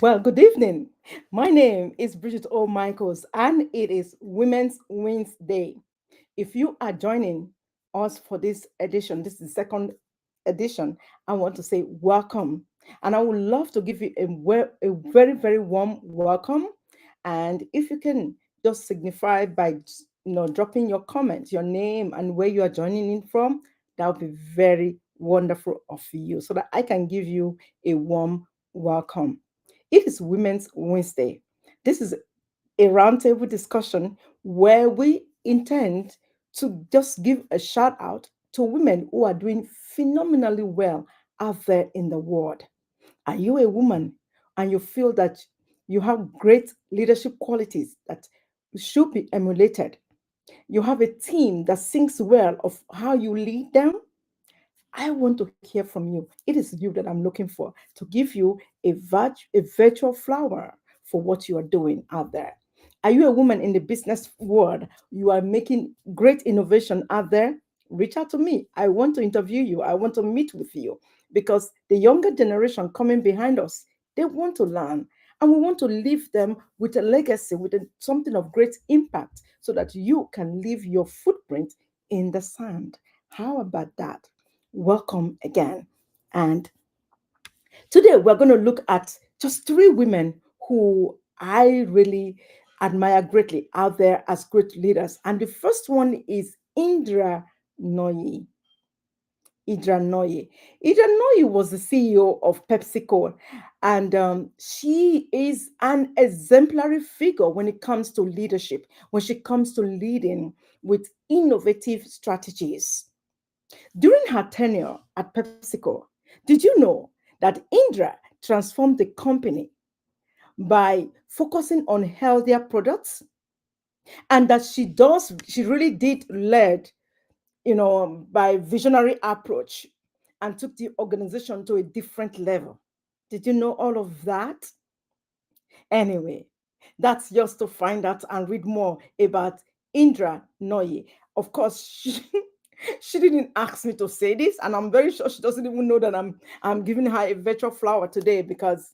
Well, good evening. My name is Bridget O. Michaels, and it is Women's Wednesday. If you are joining us for this edition, this is the second edition, I want to say welcome. And I would love to give you a very, very warm welcome. And if you can just signify by dropping your comment, your name, and where you are joining in from, that would be very wonderful of you so that I can give you a warm welcome. It is Women's Wednesday. This is a roundtable discussion where we intend to just give a shout out to women who are doing phenomenally well out there in the world. Are you a woman and you feel that you have great leadership qualities that should be emulated? You have a team that thinks well of how you lead them. I want to hear from you. It is you that I'm looking for to give you a virtual flower for what you are doing out there. Are you a woman in the business world? You are making great innovation out there? Reach out to me. I want to interview you. I want to meet with you because the younger generation coming behind us, they want to learn. And we want to leave them with a legacy, with something of great impact so that you can leave your footprint in the sand. How about that? Welcome again. And today we're going to look at just three women who I really admire greatly out there as great leaders. And the first one is Noye. Indra Noye. Indra Noye was the CEO of PepsiCo, and she is an exemplary figure when it comes to leadership, when she comes to leading with innovative strategies. During her tenure at PepsiCo, did you know that Indra transformed the company by focusing on healthier products and that she really did lead, by visionary approach and took the organization to a different level. Did you know all of that? Anyway, that's just to find out and read more about Indra Noye. Of course, she didn't ask me to say this, and I'm very sure she doesn't even know that I'm giving her a virtual flower today because,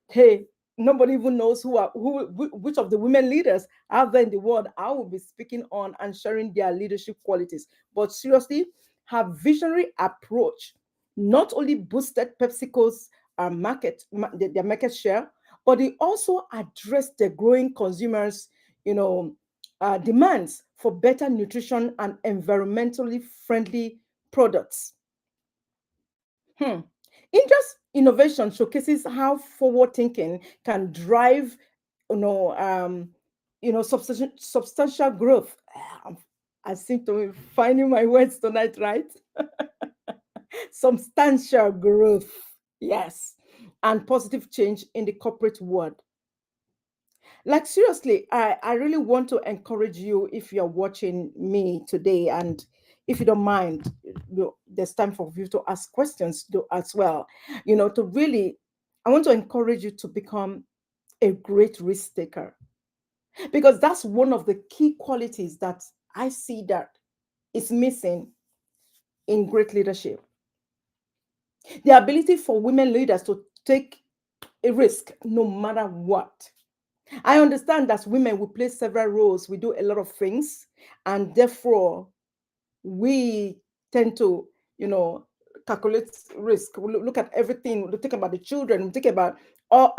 hey, nobody even knows which of the women leaders out there in the world I will be speaking on and sharing their leadership qualities. But seriously, her visionary approach not only boosted PepsiCo's their market share, but they also address the growing consumers, demands for better nutrition and environmentally friendly products. Hmm. Indra's innovation showcases how forward thinking can drive, you know, um, substantial growth. I seem to be finding my words tonight, right? Substantial growth, yes, and positive change in the corporate world. Like seriously, I really want to encourage you if you're watching me today and if you don't mind, there's time for you to ask questions as well. To really, I want to encourage you to become a great risk taker because that's one of the key qualities that I see that is missing in great leadership. The ability for women leaders to take a risk no matter what. I understand that women will play several roles. We do a lot of things, and therefore we tend to, calculate risk. We look at everything. We think about the children. We think about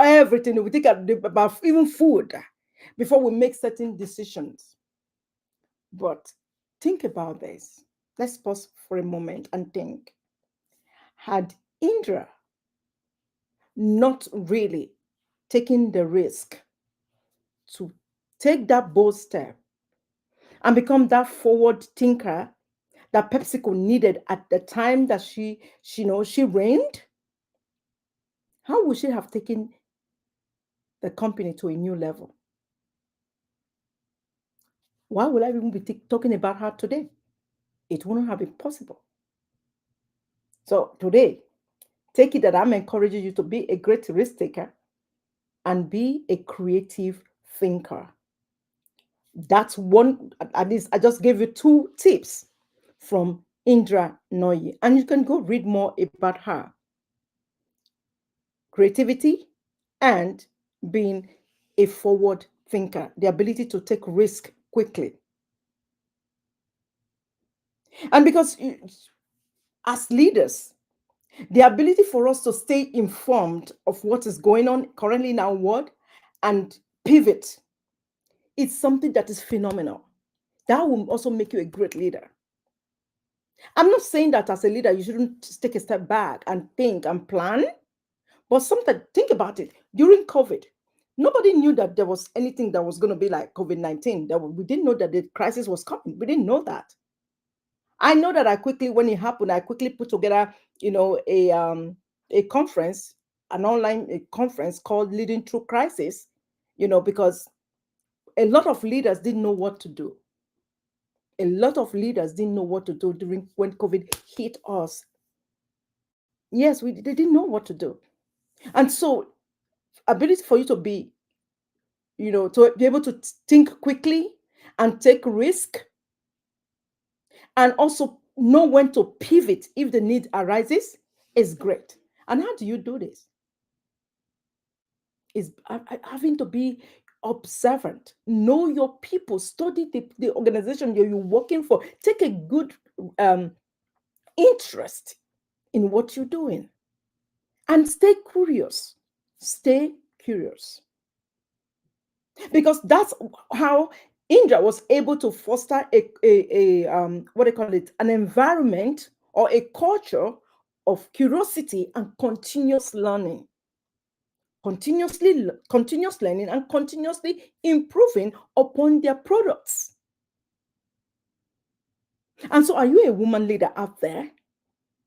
everything. We think about even food before we make certain decisions. But think about this. Let's pause for a moment and think. Had Indra not really taken the risk to take that bold step and become that forward thinker that PepsiCo needed at the time that she reigned, how would she have taken the company to a new level? Why would I even be talking about her today? It wouldn't have been possible. So today, take it that I'm encouraging you to be a great risk taker and be a creative thinker. That's one, at least I just gave you two tips from Indra Noye, and you can go read more about her. Creativity and being a forward thinker, the ability to take risk quickly. And because as leaders, the ability for us to stay informed of what is going on currently in our world and pivot, it's something that is phenomenal. That will also make you a great leader. I'm not saying that as a leader, you shouldn't take a step back and think and plan, but sometimes think about it. During COVID, nobody knew that there was anything that was going to be like COVID-19. We didn't know that the crisis was coming. We didn't know that. I know that when it happened, I quickly put together, a conference, an online conference called Leading Through Crisis, because a lot of leaders didn't know what to do. A lot of leaders didn't know what to do during when COVID hit us. Yes, they didn't know what to do. And so ability for you to be, to be able to think quickly and take risk and also know when to pivot if the need arises is great. And how do you do this? Is having to be observant, know your people, study the organization you're working for, take a good interest in what you're doing, and stay curious. Stay curious. Because that's how Indra was able to foster what they call it, an environment or a culture of curiosity and continuous learning. Continuous learning and continuously improving upon their products. And so, are you a woman leader out there?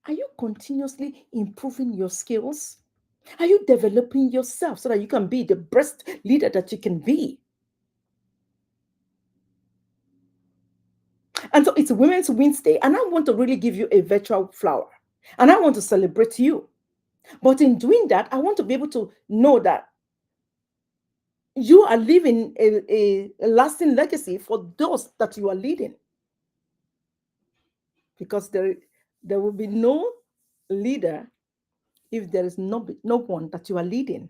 Are you continuously improving your skills? Are you developing yourself so that you can be the best leader that you can be? And so it's Women's Wednesday, and I want to really give you a virtual flower. And I want to celebrate you. But in doing that, I want to be able to know that you are leaving a lasting legacy for those that you are leading. Because there will be no leader if there is no one that you are leading.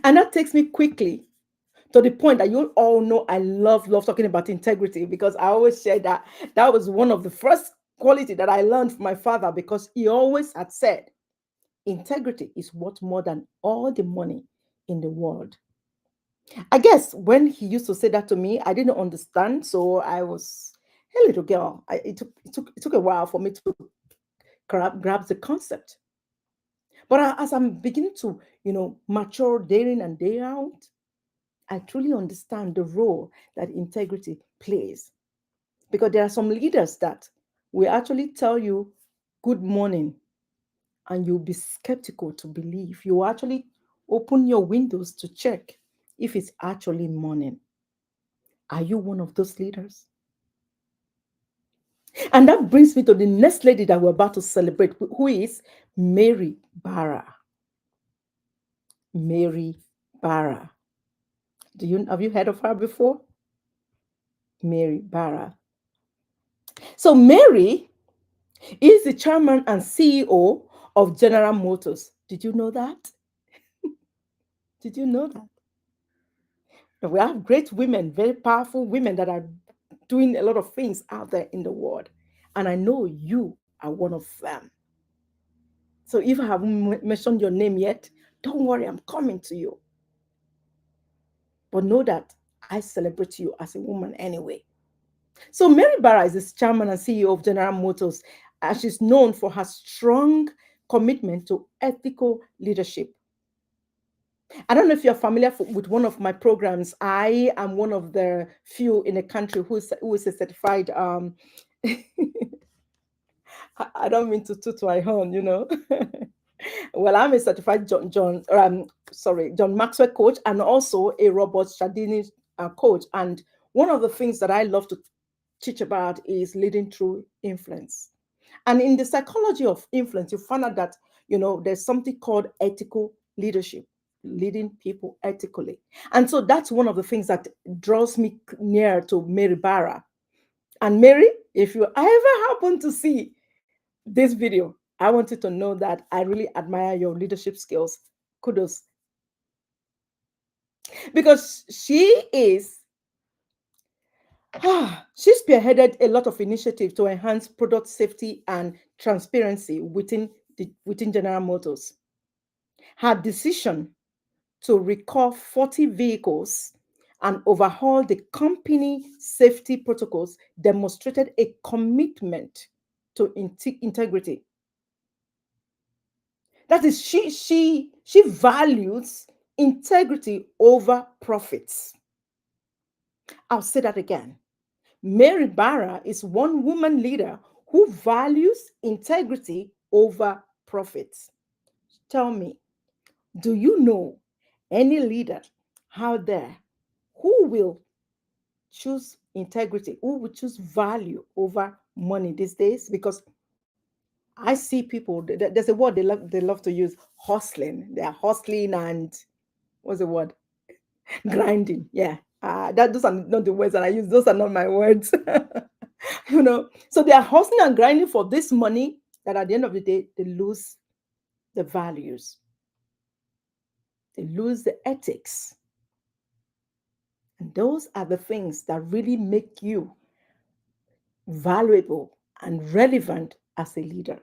And that takes me quickly to the point that you all know I love talking about integrity, because I always share that was one of the first quality that I learned from my father, because he always had said, integrity is worth more than all the money in the world. I guess when he used to say that to me, I didn't understand. So I was a little girl. It took a while for me to grab the concept. But as I'm beginning to, mature day in and day out, I truly understand the role that integrity plays. Because there are some leaders that will actually tell you good morning, and you'll be skeptical to believe. You actually open your windows to check if it's actually morning. Are you one of those leaders? And that brings me to the next lady that we're about to celebrate, who is Mary Barra. Mary Barra. Have you heard of her before? Mary Barra. So Mary is the chairman and CEO of General Motors. Did you know that? Did you know that? We have great women, very powerful women that are doing a lot of things out there in the world. And I know you are one of them. So if I haven't mentioned your name yet, don't worry, I'm coming to you. But know that I celebrate you as a woman anyway. So Mary Barra is the chairman and CEO of General Motors, and she's known for her strong commitment to ethical leadership. I don't know if you're familiar with one of my programs. I am one of the few in the country who is a certified. I don't mean to toot my horn. Well, I'm a certified John Maxwell coach, and also a Robert Cialdini coach. And one of the things that I love to teach about is leading through influence. And in the psychology of influence, you find out that, there's something called ethical leadership, leading people ethically. And so that's one of the things that draws me near to Mary Barra. And Mary, if you ever happen to see this video, I want you to know that I really admire your leadership skills. Kudos. Because she spearheaded a lot of initiatives to enhance product safety and transparency within General Motors. Her decision to recall 40 vehicles and overhaul the company safety protocols demonstrated a commitment to integrity. That is, she values integrity over profits. I'll say that again. Mary Barra is one woman leader who values integrity over profits. Tell me, do you know any leader out there who will choose integrity, who will choose value over money these days? Because I see people, there's a word they love to use, hustling. They are hustling and what's the word? Grinding. Yeah. Those are not the words that I use. Those are not my words. So they are hustling and grinding for this money that at the end of the day, they lose the values, they lose the ethics. And those are the things that really make you valuable and relevant as a leader.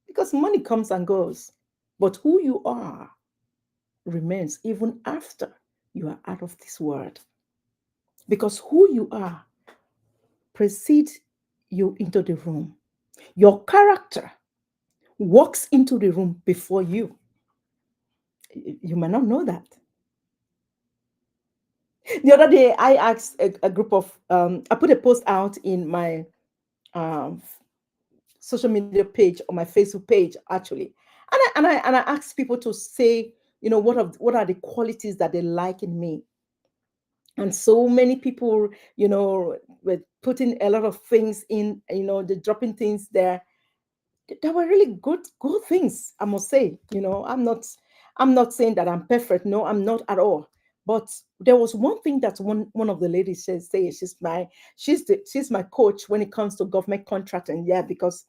Because money comes and goes, but who you are remains even after you are out of this world. Because who you are precedes you into the room. Your character walks into the room before you. You might not know that. The other day, I asked a group of, I put a post out in my um, social media page, on my Facebook page, actually, and I asked people to say, what are the qualities that they like in me. And so many people, were putting a lot of things in, they're dropping things there. There were really good things, I must say. I'm not saying that I'm perfect. No, I'm not at all. But there was one thing that one of the ladies says, she's my coach when it comes to government contracting. Yeah, because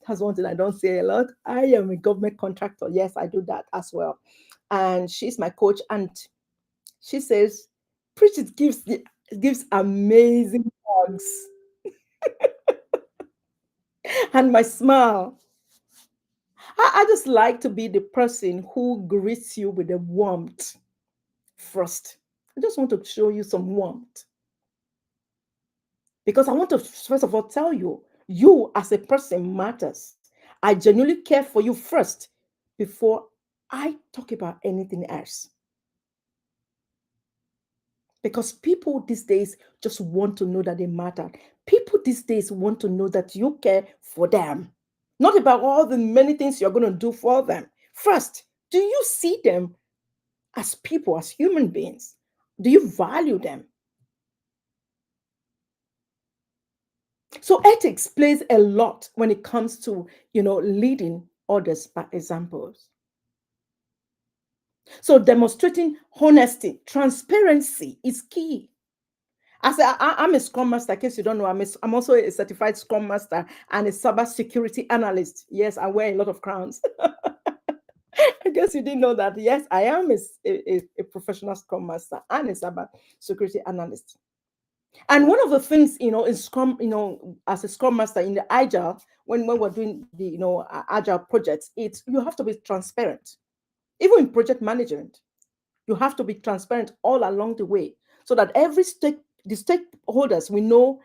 that's one thing I don't say a lot. I am a government contractor. Yes, I do that as well. And she's my coach, and she says, Bridget gives amazing hugs and my smile. I just like to be the person who greets you with a warmth first. I just want to show you some warmth because I want to, first of all, tell you, you as a person matters. I genuinely care for you first before I talk about anything else. Because people these days just want to know that they matter. People these days want to know that you care for them, not about all the many things you're going to do for them. First, do you see them as people, as human beings? Do you value them? So ethics plays a lot when it comes to, leading others by examples. So demonstrating honesty, transparency is key. I'm a Scrum Master. In case you don't know, I'm also a certified Scrum Master and a cyber security analyst. Yes, I wear a lot of crowns. I guess you didn't know that. Yes, I am a professional Scrum Master and a cyber security analyst. And one of the things, in Scrum, as a Scrum Master in the Agile, when we're doing the, Agile projects, you have to be transparent. Even in project management, you have to be transparent all along the way so that the stakeholders we know,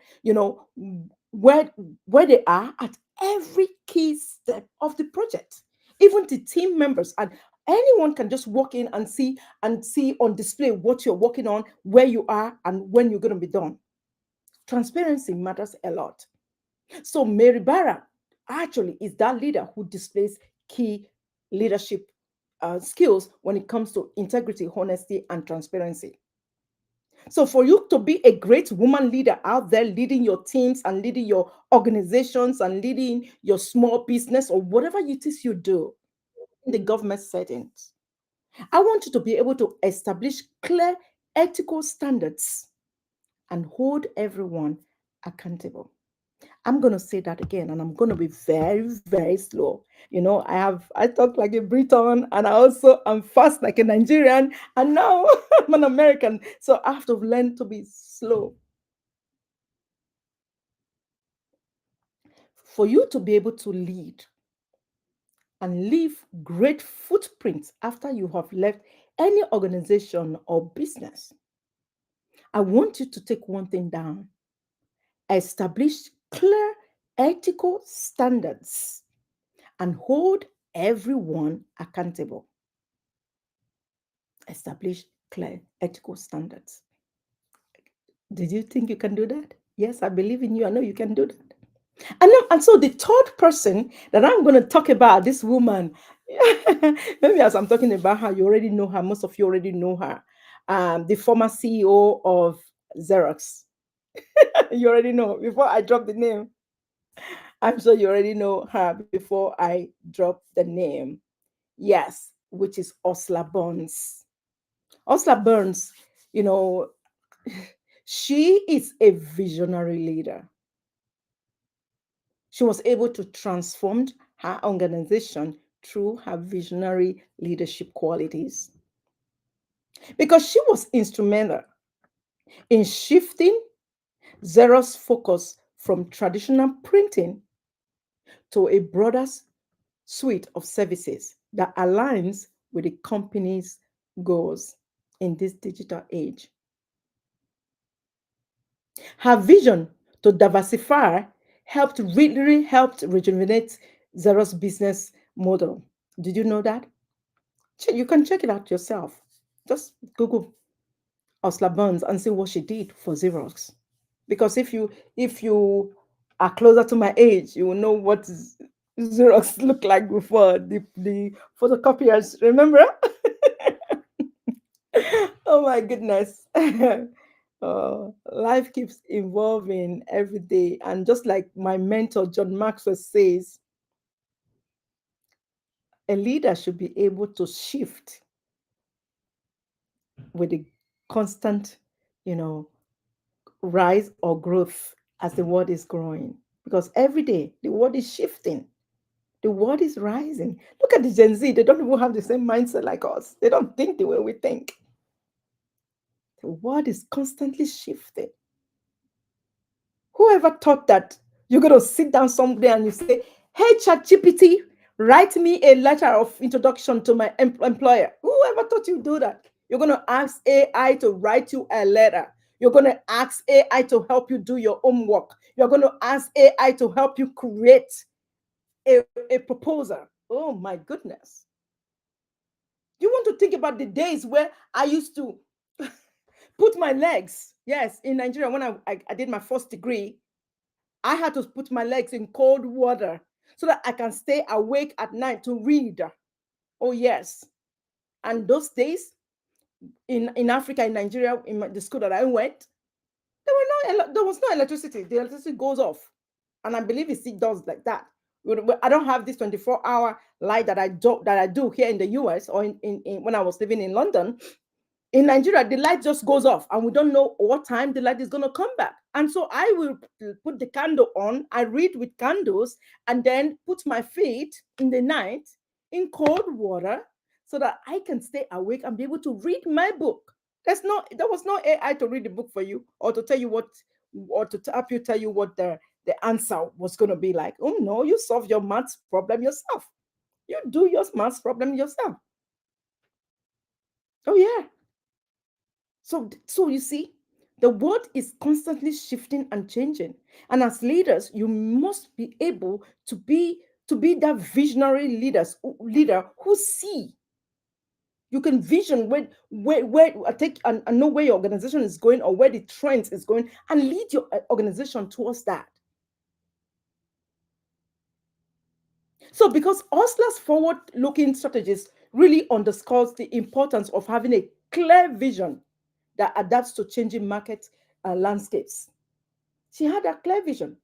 where where they are at every key step of the project. Even the team members, and anyone can just walk in and see on display what you're working on, where you are, and when you're going to be done. Transparency matters a lot. So Mary Barra actually is that leader who displays key leadership skills when it comes to integrity, honesty, and transparency. So for you to be a great woman leader out there, leading your teams and leading your organizations and leading your small business or whatever it is you do in the government settings, I want you to be able to establish clear ethical standards and hold everyone accountable. I'm going to say that again, and I'm going to be very, very slow. I talk like a Briton, and I also am fast like a Nigerian, and now I'm an American. So I have to learn to be slow. For you to be able to lead and leave great footprints after you have left any organization or business, I want you to take one thing down: establish clear ethical standards and hold everyone accountable. Establish clear ethical standards. Did you think you can do that? Yes, I believe in you. I know you can do that. And so the third person that I'm going to talk about, this woman, maybe as I'm talking about her, you already know her. Most of you already know her. The former CEO of Xerox. You already know before I drop the name. I'm sure you already know her before I drop the name. Yes, which is Ursula Burns. Ursula Burns, you know, she is a visionary leader. She was able to transform her organization through her visionary leadership qualities because she was instrumental in shifting Xero's focus from traditional printing to a broader suite of services that aligns with the company's goals in this digital age. Her vision to diversify helped rejuvenate Xero's business model. Did you know that? You can check it out yourself. Just Google Ursula Burns and see what she did for Xerox. Because if you are closer to my age, you will know what Xerox looked like before the photocopiers. Remember? Oh my goodness. Life keeps evolving every day. And just like my mentor, John Maxwell, says, a leader should be able to shift with the constant, you know, rise or growth as the world is growing. Because every day the world is shifting, the world is rising. Look at the Gen Z, they don't even have the same mindset like us, they don't think the way we think. The world is constantly shifting. Whoever thought that you're going to sit down someday and you say, hey, ChatGPT, write me a letter of introduction to my employer? Whoever thought you'd do that? You're going to ask AI to write you a letter. You're going to ask AI to help you do your homework. You're going to ask AI to help you create a proposal. Oh my goodness. You want to think about the days where I used to put my legs, yes, in Nigeria, when I did my first degree, I had to put my legs in cold water so that I can stay awake at night to read. Oh, yes. And those days in Africa, in Nigeria, the school that I went, there was no electricity. The electricity goes off. And I believe it still does like that. I don't have this 24-hour light that I do here in the US or when I was living in London. In Nigeria, the light just goes off and we don't know what time the light is going to come back. And so I will put the candle on, I read with candles, and then put my feet in the night in cold water so that I can stay awake and be able to read my book. There was no AI to read the book for you or to tell you what, or to help you tell you what the answer was going to be like. Oh no, you solve your maths problem yourself. You do your maths problem yourself. Oh yeah. So you see, the world is constantly shifting and changing. And as leaders, you must be able to be that visionary leader who see. You can vision where take and know where your organization is going or where the trend is going and lead your organization towards that. So because Osler's forward-looking strategies really underscores the importance of having a clear vision that adapts to changing market landscapes. She had a clear vision.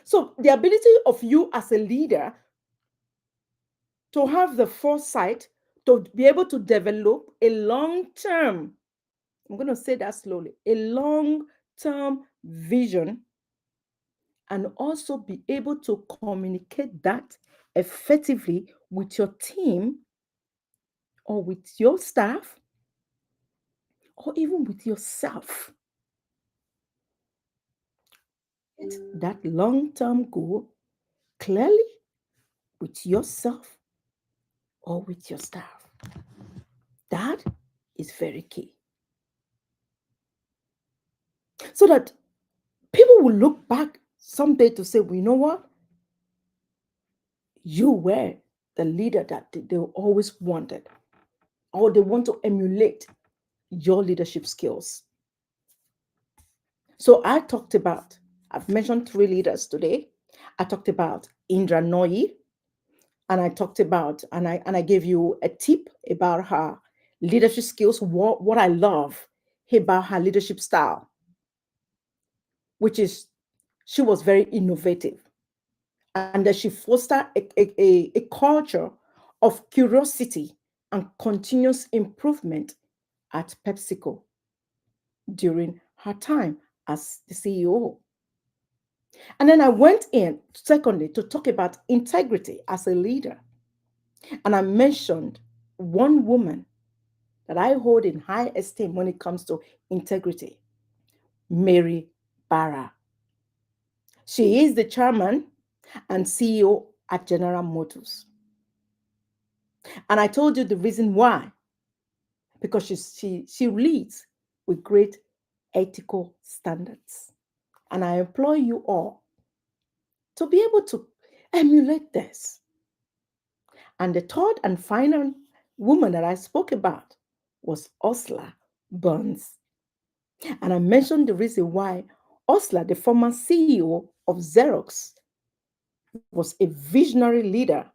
So the ability of you as a leader to have the foresight to be able to develop a long-term, I'm going to say that slowly, a long-term vision and also be able to communicate that effectively with your team or with your staff or even with yourself. That long term goal clearly with yourself or with your staff. That is very key. So that people will look back someday to say, well, you know what? You were the leader that they always wanted, or they want to emulate your leadership skills. So I've mentioned three leaders today. I talked about Indra Nooyi, and I talked about, and I gave you a tip about her leadership skills, what I love about her leadership style, which is she was very innovative and that she fostered a culture of curiosity and continuous improvement at PepsiCo during her time as the CEO. And then I went in, secondly, to talk about integrity as a leader. And I mentioned one woman that I hold in high esteem when it comes to integrity, Mary Barra. She is the chairman and CEO at General Motors. And I told you the reason why, because she leads with great ethical standards. And I implore you all to be able to emulate this. And the third and final woman that I spoke about was Ursula Burns. And I mentioned the reason why Ursula, the former CEO of Xerox, was a visionary leader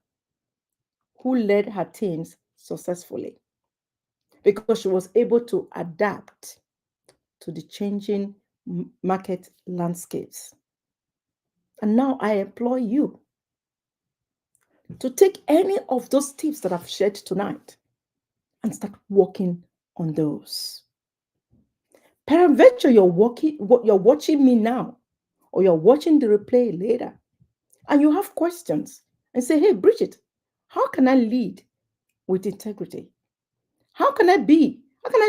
who led her teams successfully because she was able to adapt to the changing market landscapes. And now I implore you to take any of those tips that I've shared tonight and start working on those. Peradventure, you're watching me now, or you're watching the replay later, and you have questions and say, hey, Bridget, how can I lead with integrity? How can I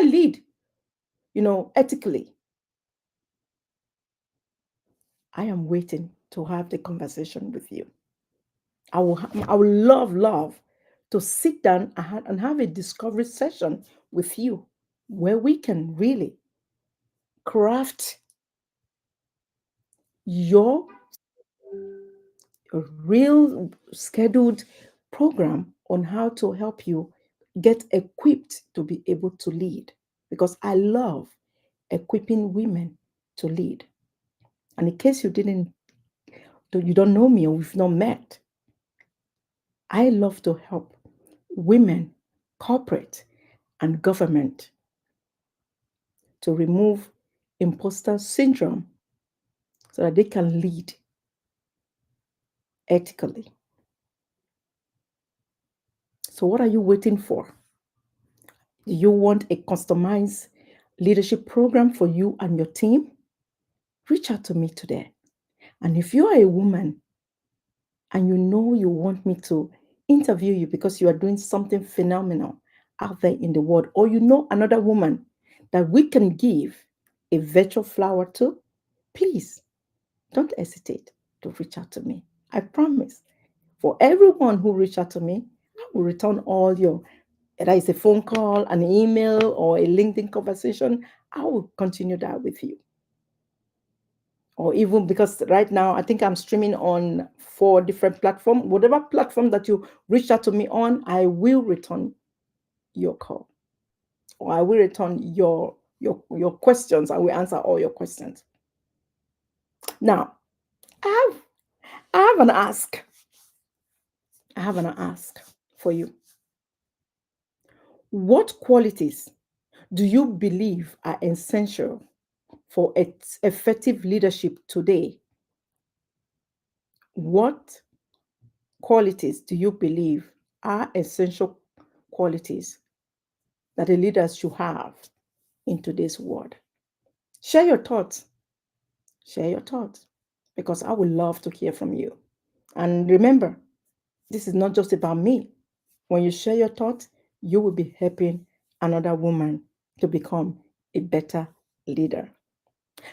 lead, ethically? I am waiting to have the conversation with you. I would love to sit down and have a discovery session with you where we can really craft your real scheduled program on how to help you get equipped to be able to lead. Because I love equipping women to lead. And in case you don't know me or we've not met, I love to help women, corporate, and government to remove imposter syndrome so that they can lead ethically. So, what are you waiting for? Do you want a customized leadership program for you and your team? Reach out to me today. And if you are a woman and you know you want me to interview you because you are doing something phenomenal out there in the world, or you know another woman that we can give a virtual flower to, please don't hesitate to reach out to me. I promise. For everyone who reach out to me, I will return all your, whether it's a phone call, an email, or a LinkedIn conversation, I will continue that with you. Or even because right now I think I'm streaming on 4 different platforms. Whatever platform that you reach out to me on, I will return your call, or I will return your questions. I will answer all your questions. Now, I have I have an ask. I have an ask for you. What qualities do you believe are essential for effective leadership today? What qualities do you believe are essential qualities that a leader should have in today's world? Share your thoughts. Share your thoughts. because I would love to hear from you. And remember, this is not just about me. When you share your thoughts, you will be helping another woman to become a better leader.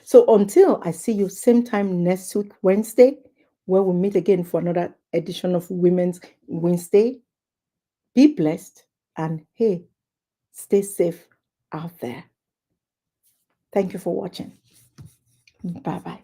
So until I see you same time next week, Wednesday, where we meet again for another edition of Women's Wednesday, be blessed and hey, stay safe out there. Thank you for watching. Bye bye.